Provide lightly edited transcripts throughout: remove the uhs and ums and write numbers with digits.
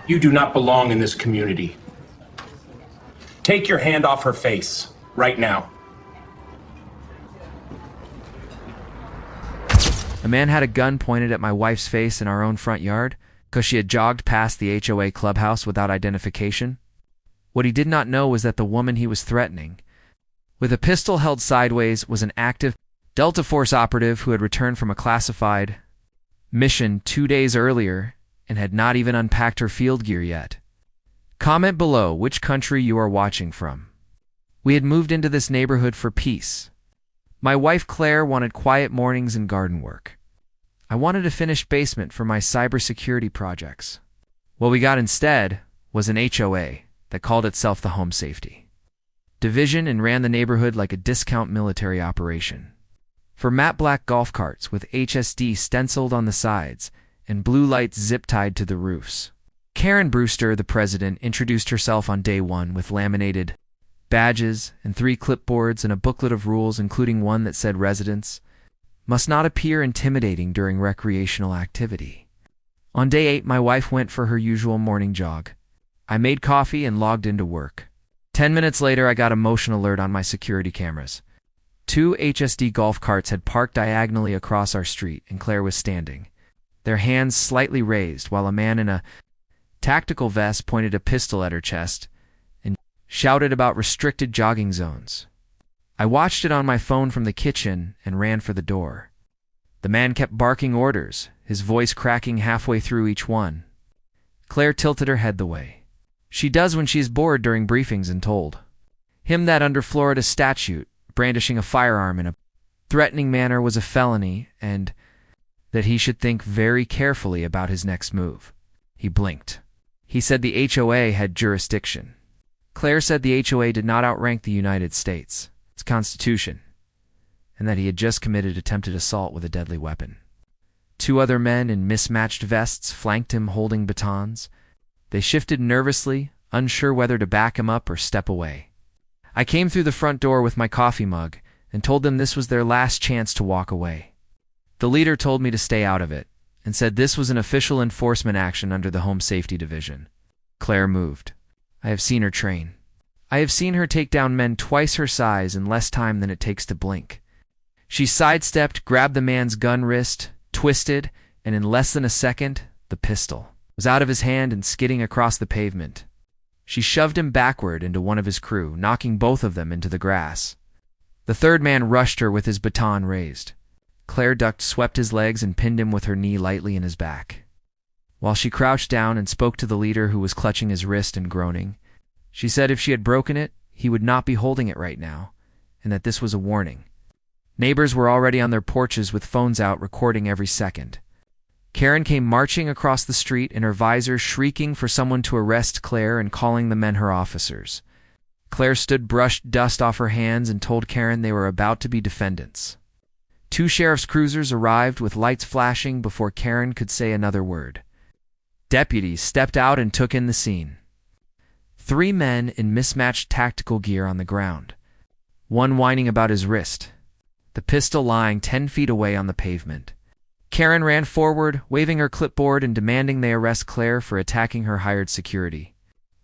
You do not belong in this community. Take your hand off her face, right now. A man had a gun pointed at my wife's face in our own front yard because she had jogged past the HOA clubhouse without identification. What he did not know was that the woman he was threatening, with a pistol held sideways, was an active Delta Force operative who had returned from a classified mission 2 days earlier and had not even unpacked her field gear yet. Comment below which country you are watching from. We had moved into this neighborhood for peace. My wife Claire wanted quiet mornings and garden work. I wanted a finished basement for my cybersecurity projects. What we got instead was an HOA that called itself the Home Safety Division and ran the neighborhood like a discount military operation. For matte black golf carts with HSD stenciled on the sides and blue lights zip-tied to the roofs. Karen Brewster, the president, introduced herself on day one with laminated badges and 3 clipboards and a booklet of rules, including one that said residents must not appear intimidating during recreational activity. On day 8, my wife went for her usual morning jog. I made coffee and logged into work. 10 minutes later, I got a motion alert on my security cameras. 2 HSD golf carts had parked diagonally across our street, and Claire was standing, their hands slightly raised, while a man in a tactical vest pointed a pistol at her chest and shouted about restricted jogging zones. I watched it on my phone from the kitchen and ran for the door. The man kept barking orders, his voice cracking halfway through each one. Claire tilted her head the way she does when she is bored during briefings and told him that under Florida statute, brandishing a firearm in a threatening manner was a felony and that he should think very carefully about his next move. He blinked. He said the HOA had jurisdiction. Claire said the HOA did not outrank the United States, its Constitution, and that he had just committed attempted assault with a deadly weapon. 2 other men in mismatched vests flanked him holding batons. They shifted nervously, unsure whether to back him up or step away. I came through the front door with my coffee mug and told them this was their last chance to walk away. The leader told me to stay out of it and said this was an official enforcement action under the Home Safety Division. Claire moved. I have seen her train. I have seen her take down men twice her size in less time than it takes to blink. She sidestepped, grabbed the man's gun wrist, twisted, and in less than a second, the pistol was out of his hand and skidding across the pavement. She shoved him backward into one of his crew, knocking both of them into the grass. The third man rushed her with his baton raised. Claire ducked, swept his legs, and pinned him with her knee lightly in his back. While she crouched down and spoke to the leader who was clutching his wrist and groaning, she said if she had broken it, he would not be holding it right now, and that this was a warning. Neighbors were already on their porches with phones out recording every second. Karen came marching across the street in her visor, shrieking for someone to arrest Claire and calling the men her officers. Claire stood, brushed dust off her hands, and told Karen they were about to be defendants. 2 sheriff's cruisers arrived with lights flashing before Karen could say another word. Deputies stepped out and took in the scene. 3 men in mismatched tactical gear on the ground, one whining about his wrist, the pistol lying 10 feet away on the pavement. Karen ran forward, waving her clipboard and demanding they arrest Claire for attacking her hired security.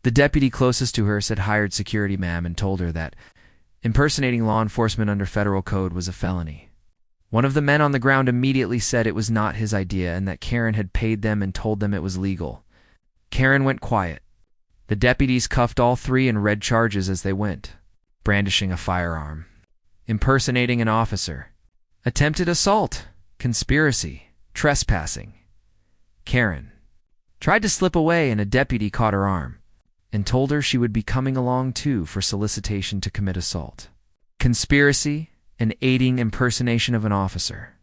The deputy closest to her said hired security, ma'am, and told her that impersonating law enforcement under federal code was a felony. One of the men on the ground immediately said it was not his idea and that Karen had paid them and told them it was legal. Karen went quiet. The deputies cuffed all 3 and read charges as they went. Brandishing a firearm, impersonating an officer, attempted assault, conspiracy, trespassing. Karen tried to slip away and a deputy caught her arm and told her she would be coming along too for solicitation to commit assault, conspiracy, and aiding impersonation of an officer.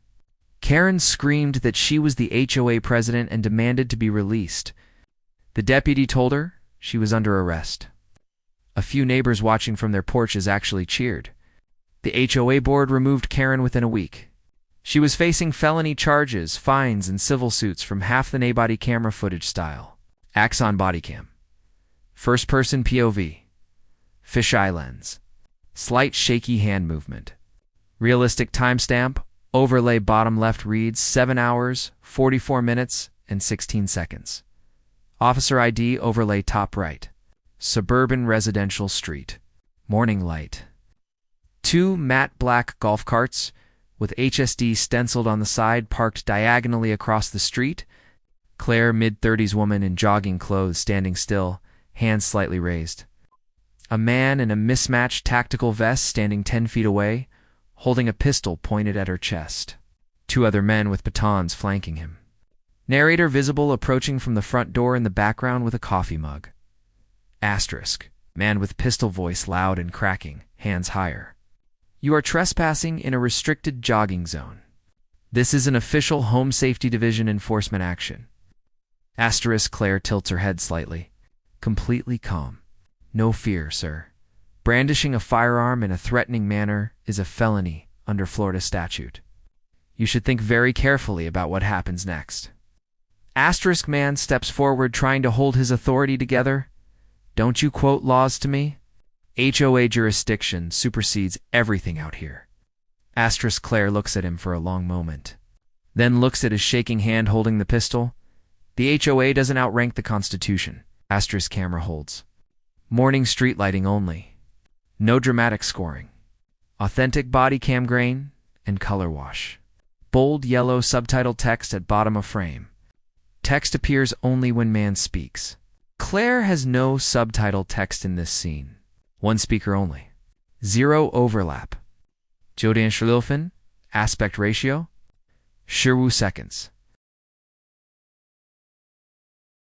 Karen screamed that she was the HOA president and demanded to be released. The deputy told her she was under arrest. A few neighbors watching from their porches actually cheered. The HOA board removed Karen within a week. She was facing felony charges, fines, and civil suits from half the body camera footage style. Axon body cam, first-person POV, fisheye lens, slight shaky hand movement, realistic timestamp, overlay bottom left reads 7 hours, 44 minutes, and 16 seconds. Officer ID overlay top right. Suburban residential street. Morning light. 2 matte black golf carts with HSD stenciled on the side parked diagonally across the street. Claire, mid-30s woman in jogging clothes, standing still, hands slightly raised. A man in a mismatched tactical vest standing 10 feet away, holding a pistol pointed at her chest. 2 other men with batons flanking him. Narrator visible approaching from the front door in the background with a coffee mug. Asterisk. Man with pistol voice loud and cracking, hands higher. You are trespassing in a restricted jogging zone. This is an official Home Safety Division enforcement action. Asterisk. Claire tilts her head slightly. Completely calm. No fear, sir. Brandishing a firearm in a threatening manner is a felony under Florida statute. You should think very carefully about what happens next. Asterisk. Man steps forward trying to hold his authority together. Don't you quote laws to me? HOA jurisdiction supersedes everything out here. Asterisk. Claire looks at him for a long moment, then looks at his shaking hand holding the pistol. The HOA doesn't outrank the Constitution. Asterisk. Camera holds. Morning street lighting only. No dramatic scoring. Authentic body cam grain and color wash. Bold yellow subtitle text at bottom of frame. Text appears only when man speaks. Claire has no subtitle text in this scene. 1 speaker only. 0 overlap. Jodan Shrilfin, aspect ratio. Shirwu seconds.